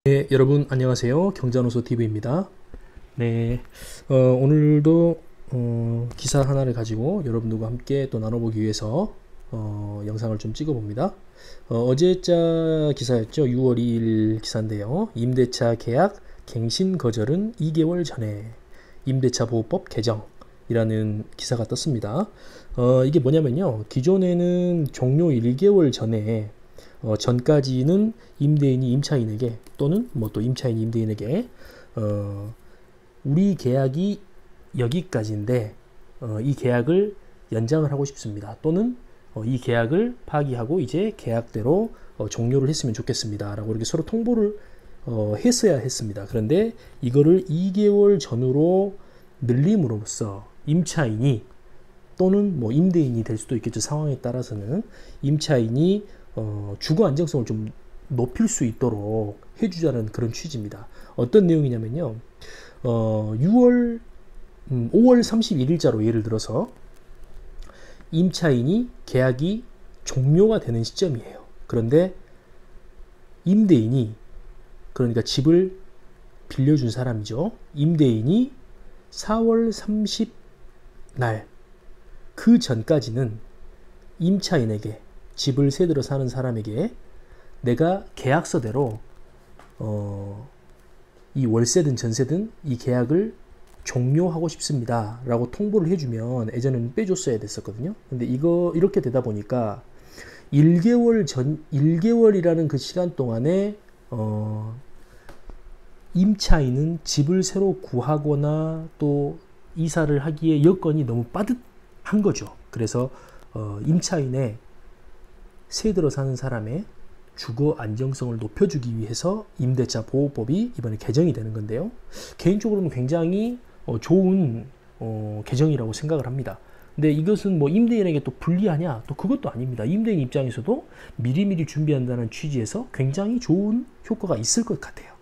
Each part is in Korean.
네, 여러분 안녕하세요. 경자노소TV입니다. 네, 오늘도 기사 하나를 가지고 여러분들과 함께 또 나눠보기 위해서 영상을 좀 찍어봅니다. 어제자 기사였죠. 6월 2일 기사인데요. 임대차 계약 갱신 거절은 2개월 전에 임대차 보호법 개정이라는 기사가 떴습니다. 이게 뭐냐면요. 기존에는 종료 1개월 전에 전까지는 임대인이 임차인에게 또는 뭐 또 임차인이 임대인에게 우리 계약이 여기까지인데 이 계약을 연장을 하고 싶습니다. 또는 이 계약을 파기하고 이제 계약대로 종료를 했으면 좋겠습니다. 라고 이렇게 서로 통보를 했어야 했습니다. 그런데 이거를 2개월 전으로 늘림으로써 임차인이 또는 뭐 임대인이 될 수도 있겠죠. 상황에 따라서는 임차인이 주거 안정성을 좀 높일 수 있도록 해주자는 그런 취지입니다. 어떤 내용이냐면요. 5월 31일자로 예를 들어서 임차인이 계약이 종료가 되는 시점이에요. 그런데 임대인이, 그러니까 집을 빌려준 사람이죠. 임대인이 4월 30날 그 전까지는 임차인에게, 집을 새들어 사는 사람에게 내가 계약서대로 이 월세든 전세든 이 계약을 종료하고 싶습니다 라고 통보를 해주면 예전에는 빼줬어야 됐었거든요. 근데 이거 이렇게 되다 보니까 1개월이라는 그 시간 동안에 임차인은 집을 새로 구하거나 또 이사를 하기에 여건이 너무 빠듯한 거죠. 그래서 임차인의 새들어 사는 사람의 주거 안정성을 높여주기 위해서 임대차 보호법이 이번에 개정이 되는 건데요. 개인적으로는 굉장히 좋은 개정이라고 생각을 합니다. 근데 이것은 뭐 임대인에게 또 불리하냐? 또 그것도 아닙니다. 임대인 입장에서도 미리미리 준비한다는 취지에서 굉장히 좋은 효과가 있을 것 같아요.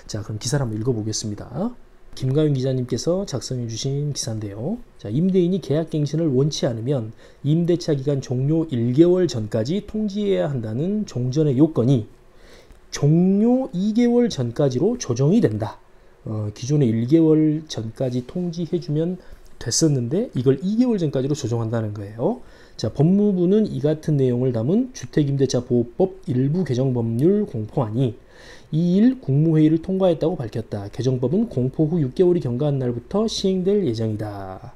자, 그럼 기사를 한번 읽어보겠습니다. 김가윤 기자님께서 작성해 주신 기사인데요. 자, 임대인이 계약갱신을 원치 않으면 임대차 기간 종료 1개월 전까지 통지해야 한다는 종전의 요건이 종료 2개월 전까지로 조정이 된다. 기존에 1개월 전까지 통지해주면 됐었는데 이걸 2개월 전까지로 조정한다는 거예요. 자, 법무부는 이 같은 내용을 담은 주택임대차보호법 일부 개정법률 공포안이 2일 국무회의를 통과했다고 밝혔다. 개정법은 공포 후 6개월이 경과한 날부터 시행될 예정이다.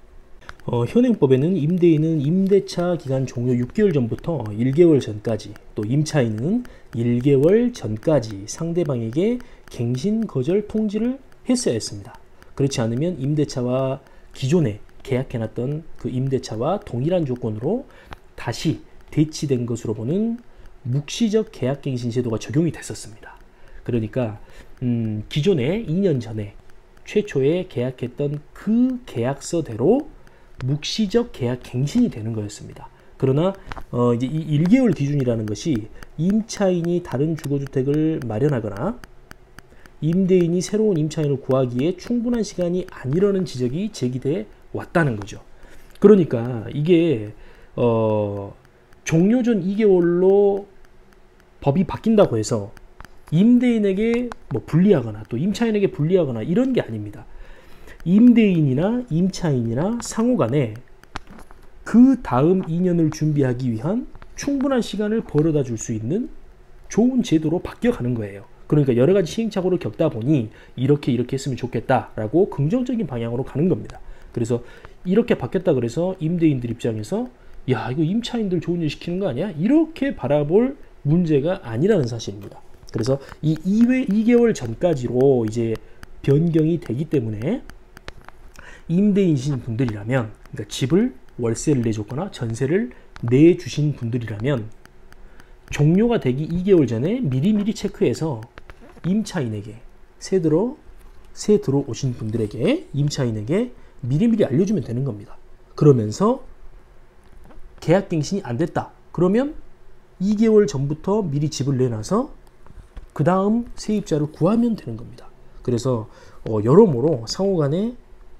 현행법에는 임대인은 임대차 기간 종료 6개월 전부터 1개월 전까지, 또 임차인은 1개월 전까지 상대방에게 갱신 거절 통지를 했어야 했습니다. 그렇지 않으면 임대차와 기존에 계약해놨던 그 임대차와 동일한 조건으로 다시 대치된 것으로 보는 묵시적 계약갱신 제도가 적용이 됐었습니다. 그러니까 기존에 2년 전에 최초에 계약했던 그 계약서대로 묵시적 계약갱신이 되는 거였습니다. 그러나 이제 이 1개월 기준이라는 것이 임차인이 다른 주거주택을 마련하거나 임대인이 새로운 임차인을 구하기에 충분한 시간이 아니라는 지적이 제기돼 왔다는 거죠. 그러니까 이게 종료 전 2개월로 법이 바뀐다고 해서 임대인에게 뭐 불리하거나 또 임차인에게 불리하거나 이런 게 아닙니다. 임대인이나 임차인이나 상호간에 그 다음 2년을 준비하기 위한 충분한 시간을 벌어다 줄 수 있는 좋은 제도로 바뀌어가는 거예요. 그러니까 여러 가지 시행착오를 겪다 보니 이렇게 했으면 좋겠다라고 긍정적인 방향으로 가는 겁니다. 그래서 이렇게 바뀌었다 그래서 임대인들 입장에서 야, 이거 임차인들 좋은 일 시키는 거 아니야? 이렇게 바라볼 문제가 아니라는 사실입니다. 그래서 이 2개월 전까지로 이제 변경이 되기 때문에 임대인이신 분들이라면, 그러니까 집을 월세를 내줬거나 전세를 내주신 분들이라면 종료가 되기 2개월 전에 미리미리 체크해서 임차인에게 새 들어오신 분들에게 임차인에게 미리미리 알려주면 되는 겁니다. 그러면서 계약갱신이 안 됐다. 그러면 2개월 전부터 미리 집을 내놔서 그 다음 세입자를 구하면 되는 겁니다. 그래서 여러모로 상호간에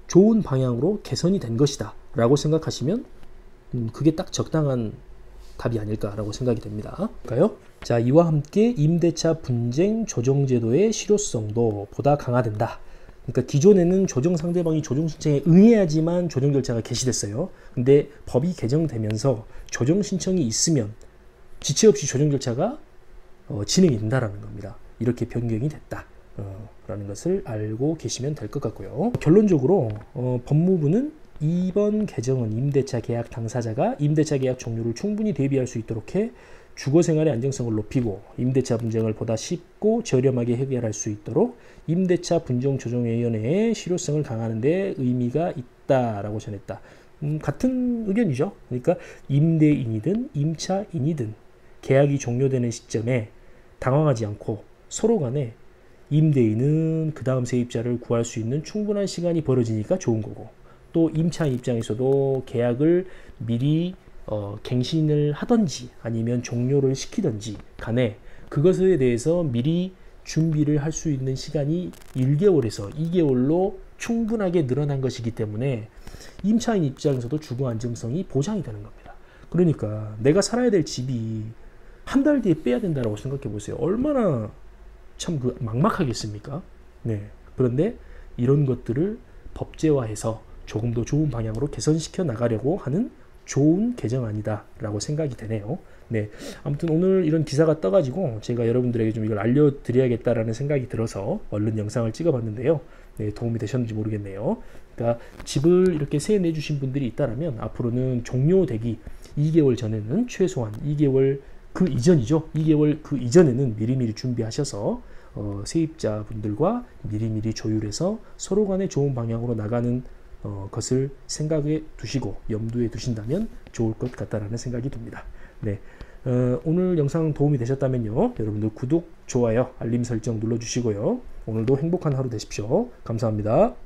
좋은 방향으로 개선이 된 것이다 라고 생각하시면 그게 딱 적당한 답이 아닐까라고 생각이 됩니다. 볼까요? 자, 이와 함께 임대차 분쟁 조정제도의 실효성도 보다 강화된다. 그러니까 기존에는 조정 상대방이 조정 신청에 응해야지만 조정 절차가 개시됐어요. 근데 법이 개정되면서 조정 신청이 있으면 지체 없이 조정 절차가 진행이 된다라는 겁니다. 이렇게 변경이 됐다. 라는 것을 알고 계시면 될 것 같고요. 결론적으로 법무부는 이번 개정은 임대차 계약 당사자가 임대차 계약 종료를 충분히 대비할 수 있도록 해 주거생활의 안정성을 높이고 임대차 분쟁을 보다 쉽고 저렴하게 해결할 수 있도록 임대차 분쟁조정위원회의 실효성을 강화하는 데 의미가 있다라고 전했다. 같은 의견이죠. 그러니까 임대인이든 임차인이든 계약이 종료되는 시점에 당황하지 않고 서로 간에 임대인은 그 다음 세입자를 구할 수 있는 충분한 시간이 벌어지니까 좋은 거고, 또 임차인 입장에서도 계약을 미리 갱신을 하던지 아니면 종료를 시키던지 간에 그것에 대해서 미리 준비를 할 수 있는 시간이 1개월에서 2개월로 충분하게 늘어난 것이기 때문에 임차인 입장에서도 주거 안정성이 보장이 되는 겁니다. 그러니까 내가 살아야 될 집이 한 달 뒤에 빼야 된다고 생각해 보세요. 얼마나 참 막막하겠습니까? 네. 그런데 이런 것들을 법제화해서 조금 더 좋은 방향으로 개선시켜 나가려고 하는 좋은 개정안이다 라고 생각이 되네요. 네. 아무튼 오늘 이런 기사가 떠가지고 제가 여러분들에게 좀 이걸 알려드려야겠다라는 생각이 들어서 얼른 영상을 찍어봤는데요. 네, 도움이 되셨는지 모르겠네요. 그러니까 집을 이렇게 세 내주신 분들이 있다면 앞으로는 종료되기 2개월 전에는 최소한 2개월 그 이전이죠. 2개월 그 이전에는 미리미리 준비하셔서 세입자분들과 미리미리 조율해서 서로 간에 좋은 방향으로 나가는 것을 생각해 두시고 염두에 두신다면 좋을 것 같다라는 생각이 듭니다. 네, 오늘 영상 도움이 되셨다면요. 여러분들 구독, 좋아요, 알림 설정 눌러주시고요. 오늘도 행복한 하루 되십시오. 감사합니다.